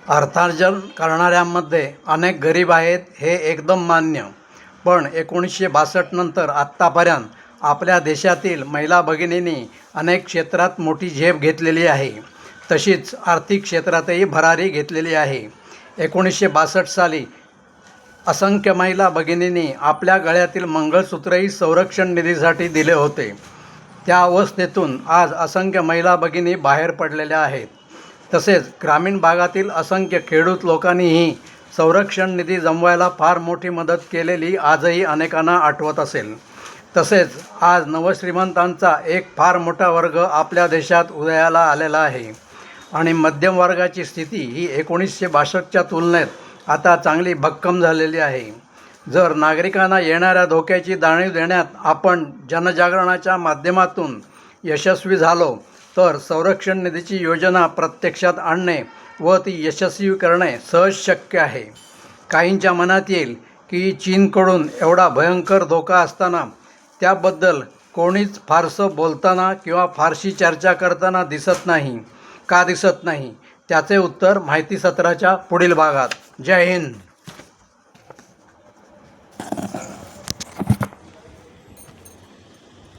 अर्थार्जन करणाऱ्यांमध्ये अनेक गरीब आहेत हे एकदम मान्य. पण 1962 नंतर आत्तापर्यंत आपल्या देशातील महिला भगिनींनी अनेक क्षेत्रात मोठी झेप घेतलेली आहे. तशीच आर्थिक क्षेत्रातही भरारी घेतलेली आहे. 1962 साली असंख्य महिला भगिनींनी आपल्या गळ्यातील मंगळसूत्रही संरक्षण निधीसाठी दिले होते. त्या अवस्थेतून आज असंख्य महिला भगिनी बाहेर पडलेल्या आहेत. तसेच ग्रामीण भागातील असंख्य खेडूत लोकांनीही संरक्षण निधी जमवायला फार मोठी मदत केलेली आजही अनेकांना आठवत असेल. तसेच आज नवश्रीमंतांचा एक फार मोठा वर्ग आपल्या देशात उदयाला आलेला आहे आणि मध्यम वर्गाची स्थिती ही 1962च्या तुलनेत आता चांगली भक्कम झालेली आहे. जर नागरिकांना येणाऱ्या धोक्याची जाणीव देण्यात आपण जनजागरणाच्या माध्यमातून यशस्वी झालो तर संरक्षण निधीची योजना प्रत्यक्षात आणणे व ती यशस्वी करणे सहज शक्य आहे. काहींच्या मनात येईल की चीनकडून एवढा भयंकर धोका असताना त्याबद्दल कोणीच फारसं बोलताना किंवा फारशी चर्चा करताना दिसत नाही. का दिसत नाही? त्याचे उत्तर माहिती सत्राच्या पुढील भागात. जय हिंद.